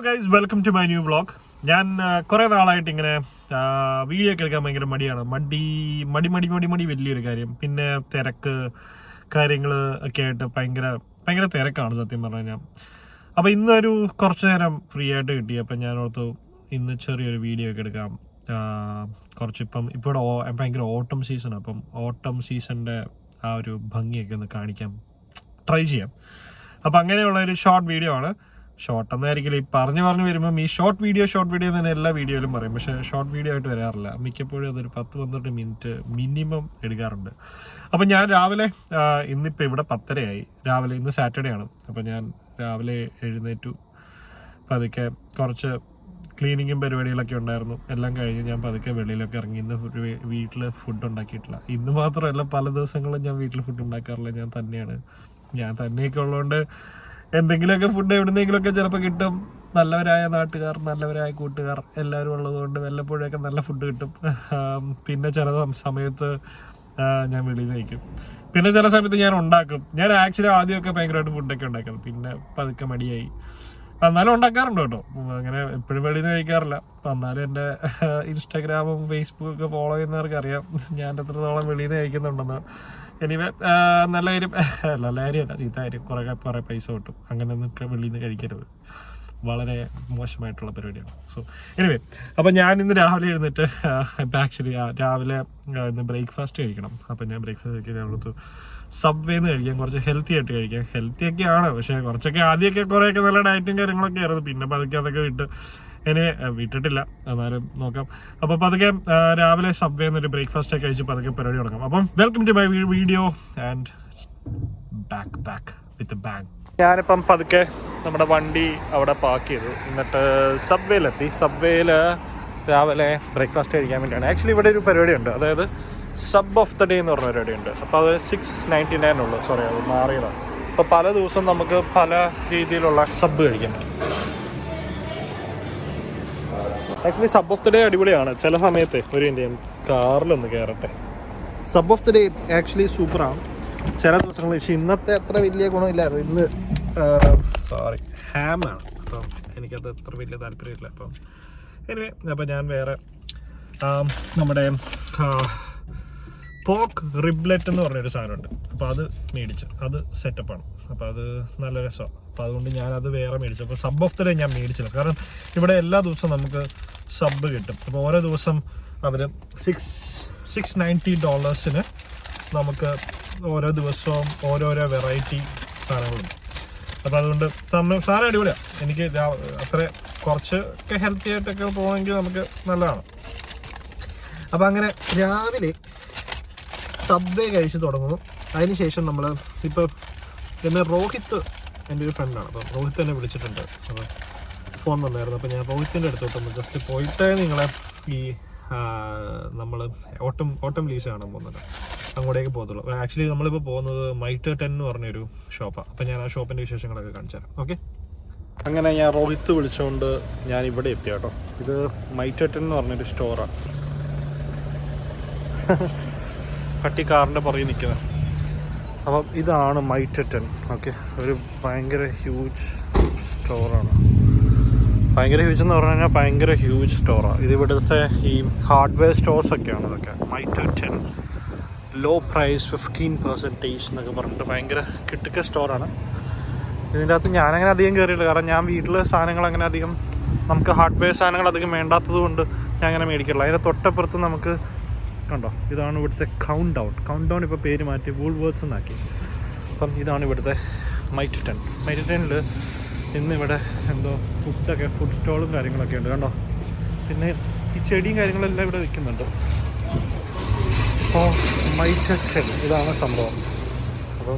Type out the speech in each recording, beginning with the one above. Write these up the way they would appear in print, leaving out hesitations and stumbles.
Guys, welcome to my new vlog. ഞാൻ കുറേ നാളായിട്ട് ഇങ്ങനെ വീഡിയോ ഒക്കെ എടുക്കാൻ ഭയങ്കര മടിയാണ്. മടി വലിയൊരു കാര്യം. പിന്നെ തിരക്ക് കാര്യങ്ങൾ ഒക്കെ ആയിട്ട് ഭയങ്കര തിരക്കാണ് സത്യം പറഞ്ഞു കഴിഞ്ഞാൽ. അപ്പോൾ ഇന്നൊരു കുറച്ച് നേരം ഫ്രീ ആയിട്ട് കിട്ടി. അപ്പം ഞാൻ ഓർത്തു ഇന്ന് ചെറിയൊരു വീഡിയോ ഒക്കെ എടുക്കാം. ഇപ്പം ഇവിടെ ഭയങ്കര ഓട്ടം സീസണാണ്. അപ്പം ഓട്ടം സീസണിൻ്റെ ആ ഒരു ഭംഗിയൊക്കെ ഒന്ന് കാണിക്കാം, ട്രൈ ചെയ്യാം. അപ്പം അങ്ങനെയുള്ള ഒരു ഷോർട്ട് വീഡിയോ ആണ്. ഷോർട്ട് എന്നായിരിക്കില്ല, ഈ പറഞ്ഞു വരുമ്പം ഈ ഷോർട്ട് വീഡിയോ തന്നെ എല്ലാ വീഡിയോയിലും പറയും. പക്ഷേ ഷോർട്ട് വീഡിയോ ആയിട്ട് വരാറില്ല. മിക്കപ്പോഴും അതൊരു 10-12 മിനിറ്റ് മിനിമം എടുക്കാറുണ്ട്. അപ്പം ഞാൻ രാവിലെ ഇന്നിപ്പോൾ ഇവിടെ 10:30 രാവിലെ. ഇന്ന് സാറ്റർഡേ ആണ്. അപ്പം ഞാൻ രാവിലെ എഴുന്നേറ്റു. പതുക്കെ കുറച്ച് ക്ലീനിങ്ങും പരിപാടികളൊക്കെ ഉണ്ടായിരുന്നു. എല്ലാം കഴിഞ്ഞ് ഞാൻ പതുക്കെ വെളിയിലൊക്കെ ഇറങ്ങി. ഇന്ന് വീട്ടിൽ ഫുഡ് ഉണ്ടാക്കിയിട്ടില്ല. ഇന്ന് മാത്രമല്ല, പല ദിവസങ്ങളും ഞാൻ വീട്ടിൽ ഫുഡ് ഉണ്ടാക്കാറില്ല. ഞാൻ തന്നെയൊക്കെ ഉള്ളതുകൊണ്ട് എന്തെങ്കിലുമൊക്കെ ഫുഡ് എവിടുന്നെങ്കിലുമൊക്കെ ചിലപ്പോൾ കിട്ടും. നല്ലവരായ നാട്ടുകാർ, നല്ലവരായ കൂട്ടുകാർ എല്ലാവരും ഉള്ളതുകൊണ്ട് വല്ലപ്പോഴൊക്കെ നല്ല ഫുഡ് കിട്ടും. പിന്നെ ചില സമയത്ത് ഞാൻ വെളിയിൽ നിന്ന് കഴിക്കും. പിന്നെ ചില സമയത്ത് ഞാൻ ഉണ്ടാക്കും. ഞാൻ ആക്ച്വലി ആദ്യമൊക്കെ ഭയങ്കരമായിട്ട് ഫുഡൊക്കെ ഉണ്ടാക്കുന്നത്. പിന്നെ പതുക്കെ മടിയായി. എന്നാലും ഉണ്ടാക്കാറുണ്ട് കേട്ടോ. അങ്ങനെ എപ്പോഴും വെളിയിൽ നിന്ന് കഴിക്കാറില്ല. അപ്പം എന്നാലും എൻ്റെ ഇൻസ്റ്റാഗ്രാമും ഫേസ്ബുക്കൊക്കെ ഫോളോ ചെയ്യുന്നവർക്ക് അറിയാം ഞാൻ എത്രത്തോളം വെളിയിൽ നിന്ന് കഴിക്കുന്നുണ്ടെന്ന്. എനിവേ, നല്ല കാര്യമല്ല, ചീത്ത കാര്യം. കുറേ പൈസ കിട്ടും. അങ്ങനെ ഒന്നും വെളിയിൽ നിന്ന് കഴിക്കരുത്. വളരെ മോശമായിട്ടുള്ള പരിപാടിയാണ്. സോ എനിവേ, അപ്പം ഞാൻ ഇന്ന് രാവിലെ എഴുന്നിട്ട് ഇപ്പം ആക്ച്വലി രാവിലെ ഇന്ന് ബ്രേക്ക്ഫാസ്റ്റ് കഴിക്കണം. അപ്പം ഞാൻ ബ്രേക്ക്ഫാസ്റ്റ് കഴിക്കാൻ സബ്വേന്ന് കഴിക്കാം. കുറച്ച് ഹെൽത്തി ആയിട്ട് കഴിക്കാം. ഹെൽത്തി ആണ്, പക്ഷേ കുറച്ചൊക്കെ ആദ്യമൊക്കെ കുറേയൊക്കെ നല്ല ഡയറ്റും കാര്യങ്ങളൊക്കെ ആയിരുന്നു. പിന്നെ പതുക്കെ അതൊക്കെ വിട്ടിട്ടില്ല. എന്നാലും നോക്കാം. അപ്പോൾ പതുക്കെ രാവിലെ സബ്വേന്നൊരു ബ്രേക്ക്ഫാസ്റ്റ് ഒക്കെ കഴിച്ച് പതുക്കെ പരിപാടി തുടങ്ങാം. അപ്പം welcome to my video and back with bang. ഞാനിപ്പം പതുക്കെ നമ്മുടെ വണ്ടി അവിടെ പാർക്ക് ചെയ്തു. എന്നിട്ട് സബ്വേയിലെത്തി. സബ്വേയിൽ രാവിലെ ബ്രേക്ക്ഫാസ്റ്റ് കഴിക്കാൻ വേണ്ടിയാണ്. ആക്ച്വലി ഇവിടെ ഒരു പരിപാടിയുണ്ട്, അതായത് സബ് ഓഫ് ദ ഡേ എന്ന് പറഞ്ഞ പരിപാടിയുണ്ട്. അപ്പോൾ അത് 6.99 ഉള്ളൂ. സോറി, അത് മാറിയതാണ്. അപ്പോൾ പല ദിവസം നമുക്ക് പല രീതിയിലുള്ള സബ് കഴിക്കാൻ പറ്റും. Actually sub of the day അടിപൊളിയാണ്. ചില സമയത്ത് ഒരു ഇന്ത്യൻ കാറിലൊന്ന് കയറട്ടെ. Sub of the day actually സൂപ്പറാണ് ചില ദിവസങ്ങളിൽ. പക്ഷേ ഇന്നത്തെ അത്ര വലിയ ഗുണമില്ലായിരുന്നു. ഇന്ന് ഹാമാണ്. അപ്പം എനിക്കത് അത്ര വലിയ താല്പര്യമില്ല. അപ്പം ഞാൻ വേറെ നമ്മുടെ പോർക്ക് റിബ്ലെറ്റ് എന്ന് പറഞ്ഞൊരു സാധനമുണ്ട്. അപ്പോൾ അത് മേടിച്ചു. അത് സെറ്റപ്പാണ്. അപ്പോൾ അത് നല്ല രസമാണ്. അപ്പോൾ അതുകൊണ്ട് ഞാനത് വേറെ മേടിച്ചു. അപ്പോൾ സബ് ഓഫ് ദ ഡേ ഞാൻ മേടിച്ചില്ല. കാരണം ഇവിടെ എല്ലാ ദിവസവും നമുക്ക് സബ് കിട്ടും. അപ്പോൾ ഓരോ ദിവസം അവർ $690 നമുക്ക് ഓരോ ദിവസവും ഓരോരോ വെറൈറ്റി സാധനങ്ങളുണ്ട്. അപ്പോൾ അതുകൊണ്ട് സാധനം അടിപൊളിയാണ്. എനിക്ക് അത്ര കുറച്ചൊക്കെ ഹെൽത്തി ആയിട്ടൊക്കെ പോകണമെങ്കിൽ നമുക്ക് നല്ലതാണ്. അപ്പോൾ അങ്ങനെ രാവിലെ സബ്വേ കഴിച്ച് തുടങ്ങുന്നു. അതിനുശേഷം നമ്മൾ ഇപ്പോൾ എന്നെ റോഹിത്ത്, എൻ്റെ ഒരു ഫ്രണ്ടാണ്. അപ്പോൾ റോഹിത്ത് എന്നെ വിളിച്ചിട്ടുണ്ട്. അപ്പോൾ ഫോൺ വന്നായിരുന്നു. അപ്പോൾ ഞാൻ റോഹിത്തിൻ്റെ അടുത്തോട്ടൊന്ന് ജസ്റ്റ് പോയിട്ടേ നിങ്ങളെ ഈ നമ്മൾ ഓട്ടം ലീവ്സ് കാണാൻ പോകുന്നുണ്ട്. അങ്ങോട്ടേക്ക് പോകത്തുള്ളൂ. ആക്ച്വലി നമ്മളിപ്പോൾ പോകുന്നത് മൈറ്റർ 10 എന്ന് പറഞ്ഞൊരു ഷോപ്പാണ്. അപ്പോൾ ഞാൻ ആ ഷോപ്പിൻ്റെ വിശേഷങ്ങളൊക്കെ കാണിച്ചു തരാം. ഓക്കെ, അങ്ങനെ ഞാൻ റോഹിത്ത് വിളിച്ചുകൊണ്ട് ഞാൻ ഇവിടെ എത്തി കേട്ടോ. ഇത് മൈറ്റർ 10 എന്ന് പറഞ്ഞൊരു സ്റ്റോറാണ്. പട്ടി കാറിൻ്റെ പുറകിൽ നിൽക്കുന്നത്. അപ്പം ഇതാണ് മൈറ്റർ 10. ഓക്കെ, ഒരു ഭയങ്കര ഹ്യൂജ് സ്റ്റോറാണ്. ഭയങ്കര ഹ്യൂജ് എന്ന് പറഞ്ഞു കഴിഞ്ഞാൽ ഭയങ്കര ഹ്യൂജ് സ്റ്റോറാണ്. ഇത് ഇവിടുത്തെ ഈ ഹാർഡ്വെയർ സ്റ്റോഴ്സൊക്കെയാണ് ഇതൊക്കെ. മൈറ്റർ 10 ലോ പ്രൈസ് 15% എന്നൊക്കെ പറഞ്ഞിട്ട് ഭയങ്കര കിട്ടുക്ക സ്റ്റോറാണ്. ഇതിൻ്റെ അകത്ത് ഞാനങ്ങനെ അധികം കയറിയില്ല. കാരണം ഞാൻ വീട്ടിൽ സാധനങ്ങൾ അങ്ങനെ അധികം, നമുക്ക് ഹാർഡ്വെയർ സാധനങ്ങൾ അധികം വേണ്ടാത്തത് കൊണ്ട് ഞാൻ അങ്ങനെ മേടിക്കില്ല. അതിൻ്റെ തൊട്ടപ്പുറത്ത് നമുക്ക് കണ്ടോ, ഇതാണ് ഇവിടുത്തെ കൗണ്ട് ഡൗൺ ഇപ്പോൾ പേര് മാറ്റി വൂൾവേർഡ്സ് എന്നാക്കി. അപ്പം ഇതാണ് ഇവിടുത്തെ മൈറ്റർ 10. മൈറ്റർ 10ൽ ഇന്നിവിടെ എന്തോ ഫുഡ് സ്റ്റോളും കാര്യങ്ങളൊക്കെ ഉണ്ട് കണ്ടോ. പിന്നെ ഈ ചെടിയും കാര്യങ്ങളെല്ലാം ഇവിടെ വിൽക്കുന്നുണ്ട്. അപ്പോൾ മൈറ്റർ 10 ഇതാണ് സംഭവം. അപ്പോൾ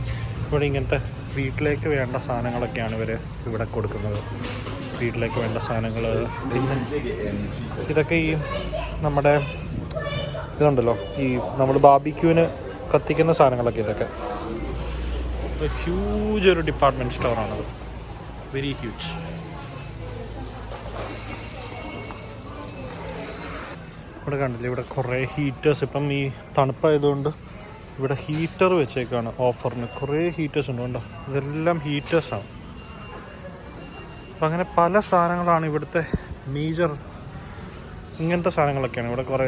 ഇവിടെ ഇങ്ങനത്തെ വീട്ടിലേക്ക് വേണ്ട സാധനങ്ങളൊക്കെയാണ് ഇവർ ഇവിടെ കൊടുക്കുന്നത്. വീട്ടിലേക്ക് വേണ്ട സാധനങ്ങൾ. പിന്നെ ഇതൊക്കെ ഈ നമ്മുടെ ഇതുണ്ടല്ലോ, ഈ നമ്മൾ ബാർബിക്യൂവിന് കത്തിക്കുന്ന സാധനങ്ങളൊക്കെ. ഇതൊക്കെ ഹ്യൂജ് ഒരു ഡിപ്പാർട്ട്മെൻറ്റ് സ്റ്റോറാണത്. Very huge. ഇവിടെ കണ്ടില്ലേ, ഇവിടെ കുറേ ഹീറ്റേഴ്സ്. ഇപ്പം ഈ തണുപ്പായതുകൊണ്ട് ഇവിടെ ഹീറ്റർ വെച്ചേക്കാണ് ഓഫറിന്. കുറേ ഹീറ്റേഴ്സ് ഉണ്ട്. കണ്ടോ, ഇതെല്ലാം ഹീറ്റേഴ്സാണ്. അപ്പം അങ്ങനെ പല സാധനങ്ങളാണ് ഇവിടുത്തെ മേജർ. ഇങ്ങനത്തെ സാധനങ്ങളൊക്കെയാണ് ഇവിടെ കുറേ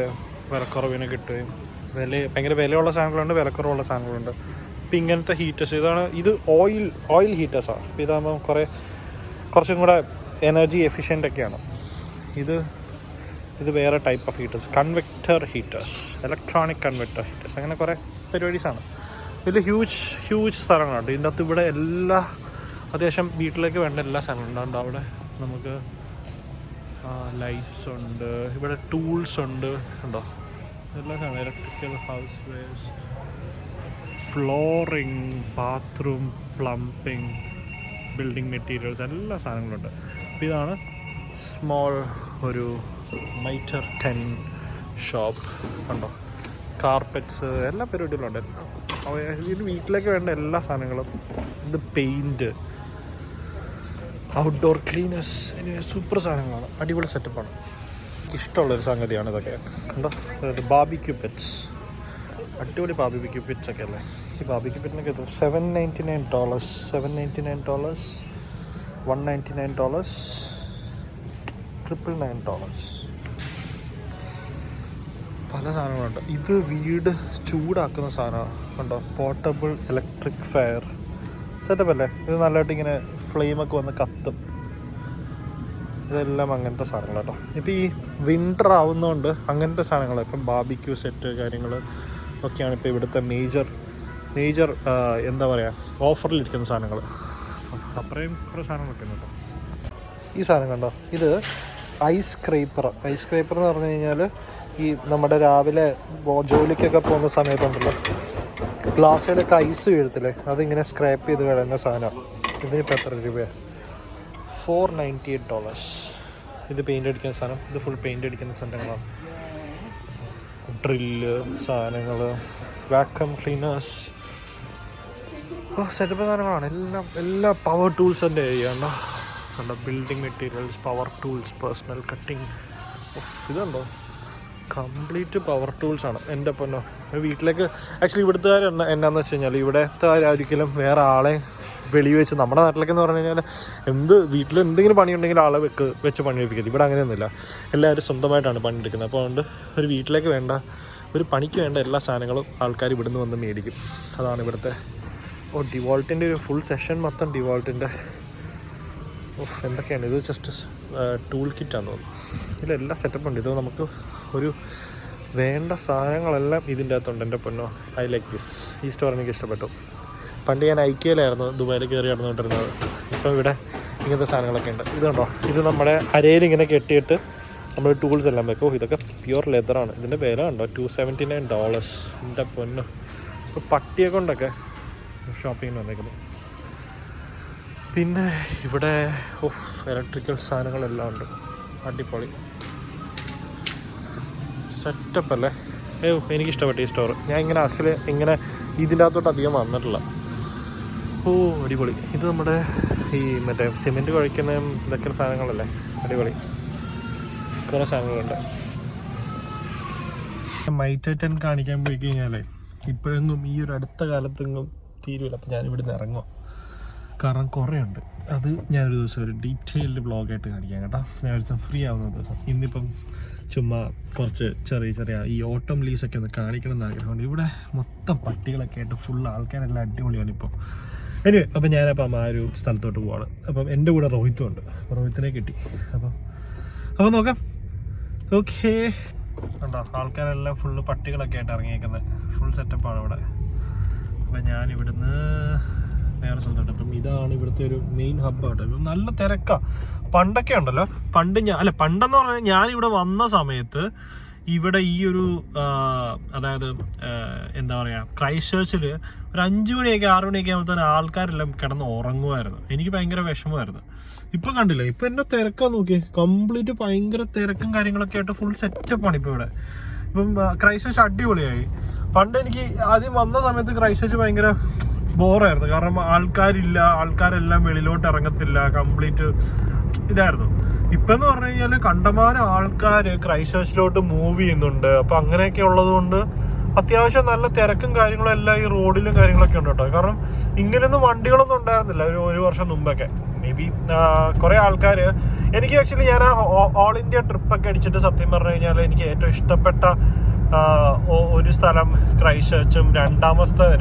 വിലക്കുറവിന് കിട്ടുകയും ഭയങ്കര വിലയുള്ള സാധനങ്ങളുണ്ട്, വിലക്കുറവുള്ള സാധനങ്ങളുണ്ട്. ഇപ്പം ഇങ്ങനത്തെ ഹീറ്റേഴ്സ് ഇത് ഓയിൽ ഹീറ്റേഴ്സാണ്. അപ്പോൾ ഇതാകുമ്പോൾ കുറച്ചും കൂടെ എനർജി എഫിഷ്യൻ്റ് ഒക്കെയാണ്. ഇത് വേറെ type of heaters, convector heaters, electronic convector heaters, അങ്ങനെ കുറേ പരിപാടീസാണ്. ഇതിൽ ഹ്യൂജ് സ്ഥലങ്ങളുണ്ട്. ഇതിൻ്റെ അകത്ത് ഇവിടെ അത്യാവശ്യം വീട്ടിലേക്ക് വേണ്ട എല്ലാ സാധനങ്ങളും ഉണ്ട്. അവിടെ നമുക്ക് ലൈറ്റ്സ് ഉണ്ട്, ഇവിടെ ടൂൾസ് ഉണ്ട്, ഉണ്ടോ എല്ലാ സാധനം, electrical, house wares, flooring, bathroom, plumbing, building materials, എല്ലാ സാധനങ്ങളുണ്ട്. അപ്പോൾ ഇതാണ് സ്മോൾ ഒരു മൈറ്റർ 10 ഷോപ്പ്. കണ്ടോ, കാർപ്പറ്റ്സ്, എല്ലാ പരിപാടികളുണ്ട്. ഇത് വീട്ടിലേക്ക് വേണ്ട എല്ലാ സാധനങ്ങളും. ഇത് പെയിൻറ്റ്, ഔട്ട്ഡോർ ക്ലീനേഴ്സ്, സൂപ്പർ സാധനങ്ങളാണ്, അടിപൊളി സെറ്റപ്പാണ്. എനിക്കിഷ്ടമുള്ളൊരു സംഗതിയാണ് ഇതൊക്കെ. കണ്ടോ, ബാർബിക്യൂ പിറ്റ്സ്, അടിപൊളി ബാർബിക്യൂ പിറ്റ്സ് ഒക്കെ അല്ലേ. ഈ ബാർബിക്യൂ പിറ്റിനൊക്കെ $799, $799, $199, $999. പല സാധനങ്ങളുണ്ട്. ഇത് വീട് ചൂടാക്കുന്ന സാധനമാണ്. കണ്ടോ, പോർട്ടബിൾ ഇലക്ട്രിക് ഫയർ സെറ്റപ്പ് അല്ലേ. ഇത് നല്ലതായിട്ട് ഇങ്ങനെ ഫ്ലെയിമൊക്കെ വന്ന് കത്തും. ഇതെല്ലാം അങ്ങനത്തെ സാധനങ്ങൾ കേട്ടോ. ഇപ്പോൾ ഈ വിൻ്റർ ആവുന്നതുകൊണ്ട് അങ്ങനത്തെ സാധനങ്ങൾ, ഇപ്പം ബാർബിക്യൂ സെറ്റ് കാര്യങ്ങൾ ഒക്കെയാണ് ഇപ്പോൾ ഇവിടുത്തെ മേജർ എന്താ പറയുക, ഓഫറിലിരിക്കുന്ന സാധനങ്ങൾ. അത്രയും കുറേ സാധനങ്ങളൊക്കെ ഉണ്ട് കേട്ടോ. ഈ സാധനം കണ്ടോ, ഇത് ഐസ് സ്ക്രേപ്പർ എന്ന് പറഞ്ഞു കഴിഞ്ഞാൽ ഈ നമ്മുടെ രാവിലെ ജോലിക്കൊക്കെ പോകുന്ന സമയത്തുണ്ടല്ലോ, ഗ്ലാസ്സിലൊക്കെ ഐസ് വീഴത്തില്ലേ, അതിങ്ങനെ സ്ക്രാപ്പ് ചെയ്ത് കളയുന്ന സാധനമാണ്. ഇതിനിപ്പോൾ എത്ര രൂപയാണ്? $498. ഇത് പെയിൻ്റ് അടിക്കുന്ന സാധനം. ഇത് ഫുൾ പെയിൻ്റ് അടിക്കുന്ന സാധനങ്ങളാണ്. ഡ്രില്ല് സാധനങ്ങൾ, വാക്വം ക്ലീനേഴ്സ്, സെറ്റപ്പ് സാധനങ്ങളാണ്. എല്ലാ പവർ ടൂൾസിൻ്റെ ഏരിയ കണ്ടോ, building materials, power tools, personal cutting. ഇതുണ്ടോ, കംപ്ലീറ്റ് പവർ ടൂൾസാണ്. എൻ്റെ പൊന്നോ, വീട്ടിലേക്ക് ആക്ച്വലി ഇവിടുത്തെ എന്നാന്ന് വെച്ച് കഴിഞ്ഞാൽ, ഇവിടുത്തെ ഒരിക്കലും വേറെ ആളെ വെളി വെച്ച്, നമ്മുടെ നാട്ടിലൊക്കെ എന്ന് പറഞ്ഞു കഴിഞ്ഞാൽ വീട്ടിൽ എന്തെങ്കിലും പണിയുണ്ടെങ്കിൽ ആളെ വെച്ച് പണിയെടുപ്പിക്കരുത്. ഇവിടെ അങ്ങനെയൊന്നുമില്ല, എല്ലാവരും സ്വന്തമായിട്ടാണ് പണിയെടുക്കുന്നത്. അപ്പോൾ അതുകൊണ്ട് ഒരു വീട്ടിലേക്ക് വേണ്ട, ഒരു പണിക്ക് വേണ്ട എല്ലാ സാധനങ്ങളും ആൾക്കാർ ഇവിടുന്ന് വന്ന് മേടിക്കും. അതാണ് ഇവിടുത്തെ. ഡിവോൾട്ടിൻ്റെ ഒരു ഫുൾ സെഷൻ മൊത്തം ഡിവോൾട്ടിൻ്റെ എന്തൊക്കെയാണ്. ഇത് ജസ്റ്റ് ടൂൾ കിറ്റാന്ന് തോന്നുന്നു. ഇതിലെല്ലാം സെറ്റപ്പ് ഉണ്ട്. ഇത് നമുക്ക് ഒരു വേണ്ട സാധനങ്ങളെല്ലാം ഇതിൻ്റെ അകത്തുണ്ട്. എൻ്റെ പൊന്നോ, ഐ ലൈക്ക് ദിസ്. ഈ സ്റ്റോർ എനിക്ക് ഇഷ്ടപ്പെട്ടു. പണ്ട് ഞാൻ ഐക്യയിലായിരുന്നു ദുബായിൽ കയറി നടന്നുകൊണ്ടിരുന്നത്. ഇപ്പം ഇവിടെ ഇങ്ങനത്തെ സാധനങ്ങളൊക്കെ ഉണ്ട്. ഇത് കണ്ടോ, ഇത് നമ്മുടെ അരയിൽ ഇങ്ങനെ കെട്ടിയിട്ട് നമ്മൾ ടൂൾസ് എല്ലാം വെക്കും. ഇതൊക്കെ പ്യുവർ ലെതറാണ്. ഇതിൻ്റെ വില കണ്ടോ, $279. എൻ്റെ പൊന്നോ, ഇപ്പോൾ പട്ടിയെ കൊണ്ടൊക്കെ ഷോപ്പിങ്ങിന് വന്നേക്കുന്നത്. പിന്നെ ഇവിടെ ഇലക്ട്രിക്കൽ സാധനങ്ങളെല്ലാം ഉണ്ട്. അടിപൊളി സെറ്റപ്പ് അല്ലേ. എനിക്കിഷ്ടപ്പെട്ടു ഈ സ്റ്റോർ. ഞാൻ ഇങ്ങനെ ഇതിൻ്റെ അകത്തോട്ട് അധികം വന്നിട്ടില്ല. അടിപൊളി. ഇത് നമ്മുടെ ഈ മറ്റേ സിമെൻറ്റ് കുഴയ്ക്കുന്ന ഇതൊക്കെ സാധനങ്ങളല്ലേ, അടിപൊളി. കുറേ സാധനങ്ങളുണ്ട്. മൈറ്റർ 10 കാണിക്കാൻ പോയി കഴിഞ്ഞാലേ ഇപ്പോഴൊന്നും ഈ ഒരു അടുത്ത കാലത്തൊന്നും തീരുമില്ല. അപ്പം ഞാനിവിടുന്ന് ഇറങ്ങുക, കാരണം കുറേ ഉണ്ട്. അത് ഞാനൊരു ദിവസം ഒരു ഡീറ്റെയിൽഡ് വ്ളോഗായിട്ട് കാണിക്കാം കേട്ടോ. ഞാൻ ഒരു ദിവസം ഫ്രീ ആവുന്ന ദിവസം. ഇന്നിപ്പം ചുമ്മാ കുറച്ച് ചെറിയ ഈ ഓട്ടം ലീസൊക്കെ ഒന്ന് കാണിക്കണം എന്ന് ആഗ്രഹമുണ്ട്. ഇവിടെ മൊത്തം പട്ടികളൊക്കെ ആയിട്ട് ഫുൾ ആൾക്കാരെല്ലാം അടിപൊളിയാണ് ഇപ്പോൾ. എനിവേ, അപ്പം ഞാനപ്പം ആ ഒരു സ്ഥലത്തോട്ട് പോവാണ്. അപ്പം എൻ്റെ കൂടെ റോഹിത്തും ഉണ്ട്. റോഹിത്തിനെ കിട്ടി. അപ്പം നോക്കാം. ഓക്കേ, കണ്ടോ, ആൾക്കാരെല്ലാം ഫുള്ള് പട്ടികളൊക്കെ ആയിട്ട് ഇറങ്ങിയേക്കുന്നത്. ഫുൾ സെറ്റപ്പാണ് ഇവിടെ. അപ്പം ഞാനിവിടുന്ന് വേറെ സ്ഥലത്തോട്ട്. അപ്പം ഇതാണ് ഇവിടുത്തെ ഒരു മെയിൻ ഹബ്ബായിട്ട്. ഇപ്പം നല്ല തിരക്കാണ്. പണ്ടൊക്കെ ഉണ്ടല്ലോ, പണ്ടെന്ന് പറഞ്ഞാൽ ഞാനിവിടെ വന്ന സമയത്ത് ഇവിടെ ഈ ഒരു അതായത് എന്താ പറയുക, ക്രൈസ്റ്റ് ചർച്ചിൽ ഒരു 5 മണിയൊക്കെ 6 മണിയൊക്കെ ആകുമ്പോഴത്തേന് ആൾക്കാരെല്ലാം കിടന്ന് ഉറങ്ങുമായിരുന്നു. എനിക്ക് ഭയങ്കര വിഷമമായിരുന്നു. ഇപ്പം കണ്ടില്ല, ഇപ്പം എന്നെ തിരക്കാൻ നോക്കി, കംപ്ലീറ്റ് ഭയങ്കര തിരക്കും കാര്യങ്ങളൊക്കെ ആയിട്ട് ഫുൾ സെറ്റപ്പാണ് ഇപ്പോൾ ഇവിടെ. ഇപ്പം ക്രൈസ്റ്റ് ചർച്ച് അടിപൊളിയായി. പണ്ട് എനിക്ക് ആദ്യം വന്ന സമയത്ത് ക്രൈസ്റ്റ് ചർച്ച് ഭയങ്കര ബോറായിരുന്നു. കാരണം ആൾക്കാരെല്ലാം വെളിയിലോട്ട് ഇറങ്ങത്തില്ല, കംപ്ലീറ്റ് ഇതായിരുന്നു. ഇപ്പം എന്ന് പറഞ്ഞു കഴിഞ്ഞാൽ കണ്ടമാനം ആൾക്കാർ ക്രൈസ്റ്റ് ചർച്ചിലോട്ട് മൂവ് ചെയ്യുന്നുണ്ട്. അപ്പം അങ്ങനെയൊക്കെ ഉള്ളത് കൊണ്ട് അത്യാവശ്യം നല്ല തിരക്കും കാര്യങ്ങളും എല്ലാം ഈ റോഡിലും കാര്യങ്ങളൊക്കെ ഉണ്ട് കേട്ടോ. കാരണം ഇങ്ങനെയൊന്നും വണ്ടികളൊന്നും ഉണ്ടായിരുന്നില്ല ഒരു വർഷം മുമ്പൊക്കെ. മേ ബി കുറേ ആൾക്കാർ, എനിക്ക് ആക്ച്വലി ഞാൻ ഓൾ ഇന്ത്യ ട്രിപ്പൊക്കെ അടിച്ചിട്ട് സത്യം പറഞ്ഞു കഴിഞ്ഞാൽ എനിക്ക് ഏറ്റവും ഇഷ്ടപ്പെട്ട ഒരു സ്ഥലം ക്രൈസ്റ്റ് ചർച്ചും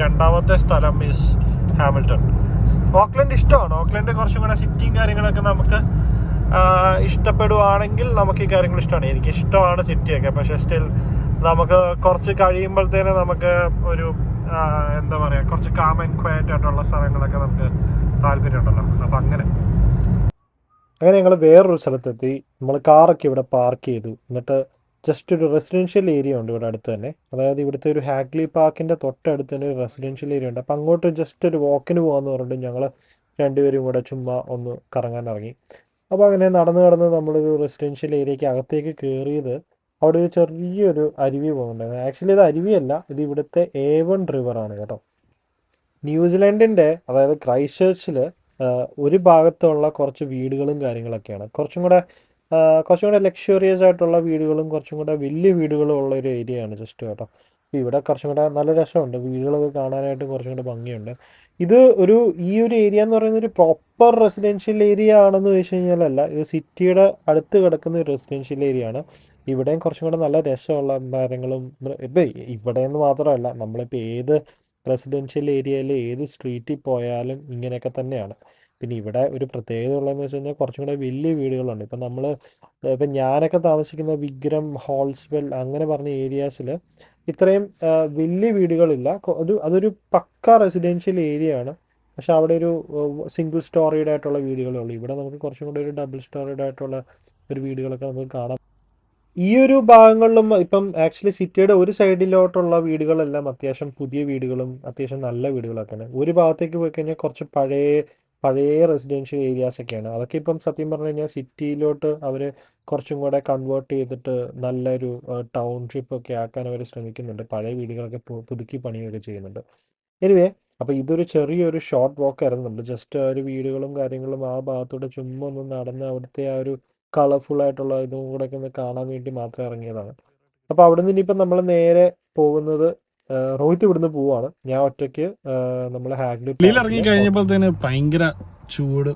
രണ്ടാമത്തെ സ്ഥലം ഈസ് ഹാമിൽട്ടൺ. ഓക്ലൻഡ് ഇഷ്ടമാണ്. ഓക്ലൻഡ് കുറച്ചും കൂടെ സിറ്റിയും കാര്യങ്ങളൊക്കെ നമുക്ക് ഇഷ്ടപ്പെടുവാണെങ്കിൽ നമുക്ക് ഈ കാര്യങ്ങൾ ഇഷ്ടമാണ്. എനിക്ക് ഇഷ്ടമാണ് സിറ്റിയൊക്കെ. പക്ഷെ സ്റ്റിൽ നമുക്ക് കുറച്ച് കഴിയുമ്പോഴത്തേന് നമുക്ക് ഒരു എന്താ പറയുക, കുറച്ച് കാം ആൻഡ് ക്വയറ്റ് ആയിട്ടുള്ള സ്ഥലങ്ങളൊക്കെ നമുക്ക് താല്പര്യമുണ്ടല്ലോ. അപ്പം അങ്ങനെ ഞങ്ങൾ വേറൊരു സ്ഥലത്തെത്തി. നമ്മൾ കാറൊക്കെ ഇവിടെ പാർക്ക് ചെയ്തു. എന്നിട്ട് ജസ്റ്റ് ഒരു റെസിഡൻഷ്യൽ ഏരിയ ഉണ്ട് ഇവിടെ അടുത്ത് തന്നെ. അതായത് ഇവിടുത്തെ ഒരു ഹാഗ്ലി പാർക്കിൻ്റെ തൊട്ടടുത്ത് തന്നെ ഒരു റെസിഡൻഷ്യൽ ഏരിയ ഉണ്ട്. അപ്പം അങ്ങോട്ട് ജസ്റ്റ് ഒരു വാക്കിന് പോകാമെന്ന് പറഞ്ഞിട്ട് ഞങ്ങൾ രണ്ടുപേരും കൂടെ ചുമ്മാ ഒന്ന് കറങ്ങാൻ ഇറങ്ങി. അപ്പോൾ അങ്ങനെ നടന്ന് നമ്മളൊരു റെസിഡൻഷ്യൽ ഏരിയയ്ക്ക് അകത്തേക്ക് കയറിയത് അവിടെ ഒരു ചെറിയൊരു അരുവി പോകുന്നുണ്ടായിരുന്നു. ആക്ച്വലി ഇത് അരുവിയല്ല, ഇത് ഇവിടുത്തെ A1 റിവറാണ് കേട്ടോ. ന്യൂസിലാൻഡിൻ്റെ അതായത് ക്രൈസ്റ്റ് ചർച്ചിൽ ഒരു ഭാഗത്തുള്ള കുറച്ച് വീടുകളും കാര്യങ്ങളൊക്കെയാണ്. കുറച്ചും കൂടെ ലക്ഷറിയസ് ആയിട്ടുള്ള വീടുകളും കുറച്ചും കൂടെ വലിയ വീടുകളും ഉള്ള ഒരു ഏരിയയാണ് ജസ്റ്റ് കേട്ടോ. ഇവിടെ കുറച്ചും കൂടെ നല്ല രസമുണ്ട്, വീടുകളൊക്കെ കാണാനായിട്ട് കുറച്ചും കൂടെ ഭംഗിയുണ്ട്. ഇത് ഈ ഒരു ഏരിയ എന്ന് പറയുന്നത് ഒരു പ്രോപ്പർ റെസിഡൻഷ്യൽ ഏരിയ ആണെന്ന് ചോദിച്ചു കഴിഞ്ഞാലല്ല, ഇത് സിറ്റിയുടെ അടുത്ത് കിടക്കുന്ന ഒരു റെസിഡൻഷ്യൽ ഏരിയ ആണ്. ഇവിടെയും കുറച്ചും കൂടെ നല്ല രസമുള്ള മരങ്ങളും ഇപ്പം ഇവിടെ നിന്ന് മാത്രമല്ല, നമ്മളിപ്പോൾ ഏത് റെസിഡൻഷ്യൽ ഏരിയയിൽ ഏത് സ്ട്രീറ്റിൽ പോയാലും ഇങ്ങനെയൊക്കെ തന്നെയാണ്. പിന്നെ ഇവിടെ ഒരു പ്രത്യേകത ഉള്ളതെന്ന് വെച്ച് കഴിഞ്ഞാൽ കുറച്ചും കൂടെ വലിയ വീടുകളുണ്ട്. ഇപ്പം ഞാനൊക്കെ താമസിക്കുന്ന വിഗ്രം, ഹോൾസ്വെൽ അങ്ങനെ പറഞ്ഞ ഏരിയാസിൽ ഇത്രയും വലിയ വീടുകളില്ല. അതൊരു പക്ക റെസിഡൻഷ്യൽ ഏരിയ ആണ്. പക്ഷെ അവിടെ ഒരു സിംഗിൾ സ്റ്റോറീഡ് ആയിട്ടുള്ള വീടുകളേ ഉള്ളൂ. ഇവിടെ നമുക്ക് കുറച്ചും കൂടെ ഒരു ഡബിൾ സ്റ്റോറീഡ് ആയിട്ടുള്ള ഒരു വീടുകളൊക്കെ നമുക്ക് കാണാം. ഈ ഒരു ഭാഗങ്ങളിലും ഇപ്പം ആക്ച്വലി സിറ്റിയുടെ ഒരു സൈഡിലോട്ടുള്ള വീടുകളെല്ലാം അത്യാവശ്യം പുതിയ വീടുകളും അത്യാവശ്യം നല്ല വീടുകളൊക്കെയാണ്. ഒരു ഭാഗത്തേക്ക് പോയി കഴിഞ്ഞാൽ കുറച്ച് പഴയ റെസിഡൻഷ്യൽ ഏരിയാസ് ഒക്കെയാണ്. അതൊക്കെ ഇപ്പം സത്യം പറഞ്ഞു കഴിഞ്ഞാൽ സിറ്റിയിലോട്ട് അവർ കുറച്ചും കൂടെ കൺവേർട്ട് ചെയ്തിട്ട് നല്ലൊരു ടൗൺഷിപ്പ് ഒക്കെ ആക്കാൻ അവർ ശ്രമിക്കുന്നുണ്ട്. പഴയ വീടുകളൊക്കെ പുതുക്കി പണിയൊക്കെ ചെയ്യുന്നുണ്ട്. എനിവേ, അപ്പോൾ ഇതൊരു ചെറിയൊരു ഷോർട്ട് വാക്ക് ആയിരുന്നു. നമ്മൾ ജസ്റ്റ് ഒരു വീടുകളും കാര്യങ്ങളും ആ ഭാഗത്തൂടെ ചുമ്മാ ഒന്ന് നടന്ന് അവിടുത്തെ ആ ഒരു കളർഫുൾ ആയിട്ടുള്ള ഇതും കൂടെ ഒക്കെ ഒന്ന് കാണാൻ വേണ്ടി മാത്രം ഇറങ്ങിയതാണ്. അപ്പോൾ അവിടെ നിന്ന് ഇനിയിപ്പം നമ്മൾ നേരെ പോകുന്നത് റോഹിത്ത് ഇവിടുന്ന് പോവാണ്. ഞാൻ ഒറ്റയ്ക്ക് നമ്മൾ ഹാഗ്ലി ഇറങ്ങി കഴിഞ്ഞപ്പോഴത്തേന് ഭയങ്കര ചൂട്.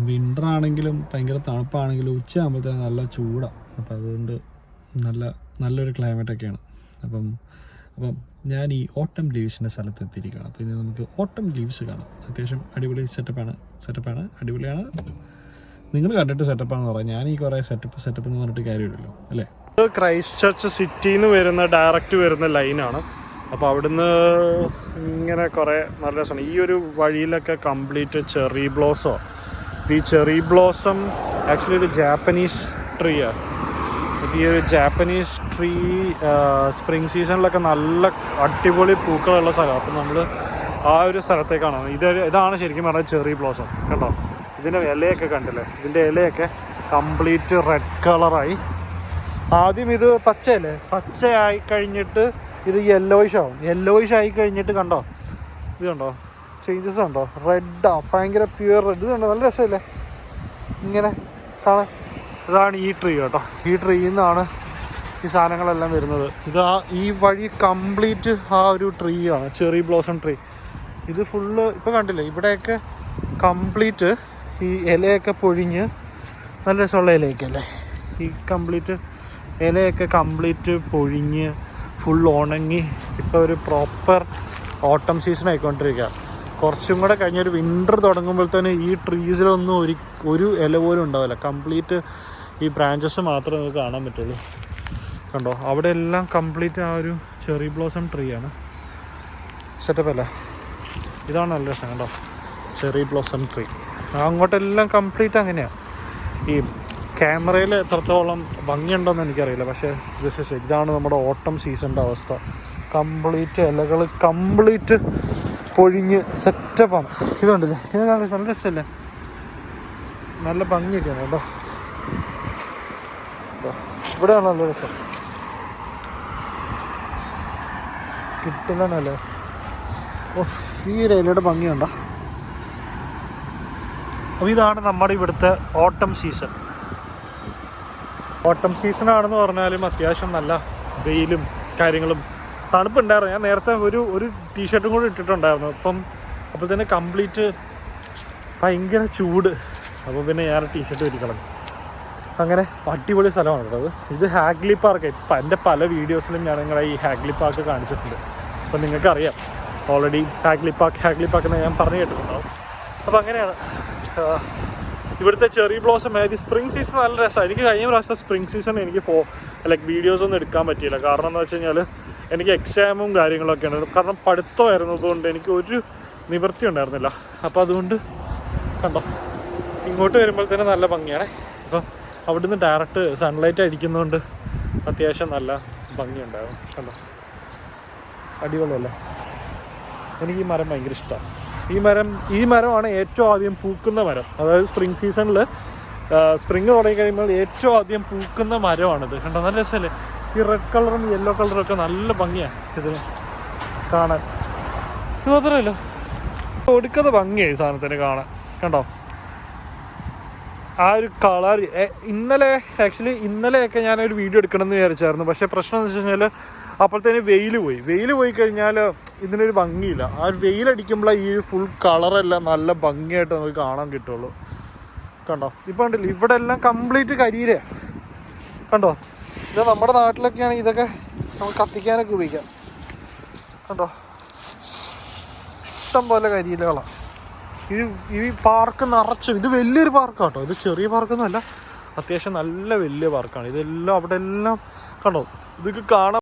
വിൻ്റർ ആണെങ്കിലും ഭയങ്കര തണുപ്പാണെങ്കിലും ഉച്ചയാകുമ്പോഴത്തേന് നല്ല ചൂടാണ്. അപ്പം അതുകൊണ്ട് നല്ലൊരു ക്ലൈമറ്റൊക്കെയാണ്. അപ്പം ഞാൻ ഈ ഓട്ടം ലീവ്സിൻ്റെ സ്ഥലത്ത് എത്തിയിരിക്കുകയാണ്. അപ്പോൾ ഇനി നമുക്ക് ഓട്ടം ലീവ്സ് കാണാം. അത്യാവശ്യം അടിപൊളി സെറ്റപ്പാണ്, അടിപൊളിയാണ്. നിങ്ങൾ കണ്ടിട്ട് സെറ്റപ്പാണെന്ന് പറയാം. ഞാൻ ഈ കുറേ സെറ്റപ്പ് എന്ന് പറഞ്ഞിട്ട് കാര്യമില്ലല്ലോ അല്ലേ. ക്രൈസ്റ്റ് ചർച്ച് സിറ്റിയിൽ നിന്ന് ഡയറക്റ്റ് വരുന്ന ലൈനാണ്. അപ്പോൾ അവിടുന്ന് ഇങ്ങനെ കുറേ നല്ല രസമാണ്. ഈ ഒരു വഴിയിലൊക്കെ കംപ്ലീറ്റ് ചെറി ബ്ലോസോ. ഈ ചെറി ബ്ലോസം ആക്ച്വലി ഒരു ജാപ്പനീസ് ട്രീയാണ്. ഈ ഒരു ജാപ്പനീസ് ട്രീ സ്പ്രിംഗ് സീസണിലൊക്കെ നല്ല അടിപൊളി പൂക്കളുള്ള സ്ഥലമാണ്. അപ്പോൾ നമ്മൾ ആ ഒരു സ്ഥലത്തേക്കാണ്. ഇതാണ് ശരിക്കും പറഞ്ഞാൽ ചെറി ബ്ലോസം. കണ്ടോ, ഇതിൻ്റെ ഇലയൊക്കെ കണ്ടില്ലേ? ഇതിൻ്റെ ഇലയൊക്കെ കംപ്ലീറ്റ് റെഡ് കളറായി. ആദ്യം ഇത് പച്ചയായി കഴിഞ്ഞിട്ട് ഇത് യെല്ലോയിഷ് ആയി കഴിഞ്ഞിട്ട് കണ്ടോ, ഇത് കണ്ടോ ചേഞ്ചസ് ഉണ്ടോ? റെഡാണ്, ഭയങ്കര പ്യുവർ റെഡ്. ഇത് കണ്ടോ, നല്ല രസമല്ലേ ഇങ്ങനെ കാണാൻ. ഇതാണ് ഈ ട്രീ കേട്ടോ. ഈ ട്രീയിൽ നിന്നാണ് ഈ സാധനങ്ങളെല്ലാം വരുന്നത്. ഈ വഴി കംപ്ലീറ്റ് ആ ഒരു ട്രീ ആണ്, ചെറി ബ്ലോസം ട്രീ. ഇത് ഫുള്ള് ഇപ്പോൾ കണ്ടില്ലേ, ഇവിടെയൊക്കെ കംപ്ലീറ്റ് ഈ ഇലയൊക്കെ പൊഴിഞ്ഞ് നല്ല രസമുള്ള ഇലയൊക്കെയല്ലേ. ഈ കംപ്ലീറ്റ് ഇലയൊക്കെ കംപ്ലീറ്റ് പൊഴിഞ്ഞ് ഫുൾ ഉണങ്ങി ഇപ്പോൾ ഒരു പ്രോപ്പർ ഓട്ടം സീസൺ ആയിക്കൊണ്ടിരിക്കുക. കുറച്ചും കൂടെ കഴിഞ്ഞൊരു വിൻ്റർ തുടങ്ങുമ്പോഴത്തേന് ഈ ട്രീസിലൊന്നും ഒരു ഇല പോലും ഉണ്ടാവില്ല. കംപ്ലീറ്റ് ഈ ബ്രാഞ്ചസ് മാത്രമേ നമുക്ക് കാണാൻ പറ്റുള്ളൂ. കണ്ടോ, അവിടെ എല്ലാം കംപ്ലീറ്റ് ആ ഒരു ചെറി ബ്ലോസം ട്രീ ആണ്. സെറ്റപ്പ് അല്ലേ? ഇതാണ് നല്ല രസം. കണ്ടോ, ചെറി ബ്ലോസം ട്രീ. അങ്ങോട്ടെല്ലാം കംപ്ലീറ്റ് അങ്ങനെയാണ്. ഈ ക്യാമറയിൽ എത്രത്തോളം ഭംഗിയുണ്ടോയെന്ന് എനിക്കറിയില്ല, പക്ഷേ ഇതാണ് നമ്മുടെ ഓട്ടം സീസണിൻ്റെ അവസ്ഥ. കംപ്ലീറ്റ് ഇലകൾ കംപ്ലീറ്റ് പൊഴിഞ്ഞ് സെറ്റപ്പാണ്. ഇതുണ്ടല്ലേ, ഇത് നല്ല രസമല്ലേ, നല്ല ഭംഗിയൊക്കെയാണ് കേട്ടോ. ഇവിടെയാണ് നല്ല രസം കിട്ടുന്നതല്ലേ. ഈ ഒരു ഇലയുടെ ഭംഗിയുണ്ടോ? അപ്പോൾ ഇതാണ് നമ്മുടെ ഇവിടുത്തെ ഓട്ടം സീസൺ. ഓട്ടം സീസണാണെന്ന് പറഞ്ഞാലും അത്യാവശ്യം നല്ല വെയിലും കാര്യങ്ങളും തണുപ്പുണ്ടായിരുന്നു. ഞാൻ നേരത്തെ ഒരു ടീഷർട്ടും കൂടി ഇട്ടിട്ടുണ്ടായിരുന്നു. അപ്പോൾ തന്നെ കംപ്ലീറ്റ് ഭയങ്കര ചൂട്. അപ്പോൾ പിന്നെ ഞാൻ ടീഷർട്ട് കളഞ്ഞു. അങ്ങനെ അടിപൊളി സ്ഥലമാണ് കേട്ടോ. ഇത് ഹാഗ്ലി പാർക്ക്. ഇപ്പം എൻ്റെ പല വീഡിയോസിലും ഞാൻ നിങ്ങളെ ഈ ഹാഗ്ലി പാർക്ക് കാണിച്ചിട്ടുണ്ട്. അപ്പം നിങ്ങൾക്കറിയാം ഓൾറെഡി ഹാഗ്ലി പാർക്ക് എന്ന് ഞാൻ പറഞ്ഞു കേട്ടിട്ടുണ്ടാവും. അപ്പോൾ അങ്ങനെയാണ് ഇവിടുത്തെ ചെറി ബ്ലോസം. അതായത് സ്പ്രിംഗ് സീസൺ നല്ല രസമാണ്. എനിക്ക് കഴിഞ്ഞ പ്രാവശ്യം സ്പ്രിംഗ് സീസൺ എനിക്ക് വീഡിയോസ് ഒന്നും എടുക്കാൻ പറ്റിയില്ല. കാരണം എന്താ വെച്ച് കഴിഞ്ഞാൽ എനിക്ക് എക്സാമും കാര്യങ്ങളൊക്കെയാണ്. കാരണം പഠിത്തമായിരുന്നതുകൊണ്ട് എനിക്ക് ഒരു നിവൃത്തി ഉണ്ടായിരുന്നില്ല. അപ്പോൾ അതുകൊണ്ട് കണ്ടോ ഇങ്ങോട്ട് വരുമ്പോൾ തന്നെ നല്ല ഭംഗിയാണ്. അപ്പം അവിടുന്ന് ഡയറക്റ്റ് സൺലൈറ്റ് അടിക്കുന്നതുകൊണ്ട് അത്യാവശ്യം നല്ല ഭംഗിയുണ്ടാകും. കണ്ടോ അടിപൊളിയല്ലേ. എനിക്ക് ഈ മരം ഭയങ്കര ഇഷ്ടമാണ്. ഈ മരമാണ് ഏറ്റവും ആദ്യം പൂക്കുന്ന മരം. അതായത് സ്പ്രിംഗ് സീസണിൽ സ്പ്രിങ് തുടങ്ങി കഴിയുമ്പോൾ ഏറ്റവും ആദ്യം പൂക്കുന്ന മരമാണിത്. കണ്ടോ നല്ല രസമല്ലേ. ഈ റെഡ് കളറും യെല്ലോ കളറും ഒക്കെ നല്ല ഭംഗിയാണ് ഇതിന് കാണാൻ. ഇത് മാത്രമല്ല ഒടുക്കത്തെ ഭംഗിയായി സാധനത്തിന് കാണാൻ. കണ്ടോ ആ ഒരു കളർ. ഇന്നലെയൊക്കെ ഞാനൊരു വീഡിയോ എടുക്കണമെന്ന് വിചാരിച്ചായിരുന്നു. പക്ഷേ പ്രശ്നം എന്ന് വെച്ച് കഴിഞ്ഞാൽ അപ്പോഴത്തേന് വെയിൽ പോയി കഴിഞ്ഞാൽ ഇതിനൊരു ഭംഗിയില്ല. ആ ഒരു വെയിലടിക്കുമ്പോൾ ഈ ഫുൾ കളറെല്ലാം നല്ല ഭംഗിയായിട്ട് നമുക്ക് കാണാൻ കിട്ടുള്ളൂ. കണ്ടോ ഇപ്പം ഉണ്ടല്ലോ ഇവിടെ എല്ലാം കംപ്ലീറ്റ് കരിയില. കണ്ടോ ഇത് നമ്മുടെ നാട്ടിലൊക്കെയാണെങ്കിൽ ഇതൊക്കെ നമുക്ക് കത്തിക്കാനൊക്കെ ഉപയോഗിക്കാം. കണ്ടോ ഇഷ്ടം പോലെ കരിയിലകളാണ്. ഈ പാർക്ക് നിറച്ചും. ഇത് വലിയൊരു പാർക്കാണ് കേട്ടോ. ഇത് ചെറിയ പാർക്കൊന്നും അല്ല, അത്യാവശ്യം നല്ല വലിയ പാർക്കാണ്. ഇതെല്ലാം അവിടെ എല്ലാം കണ്ടോ ഇതൊക്കെ കാണാൻ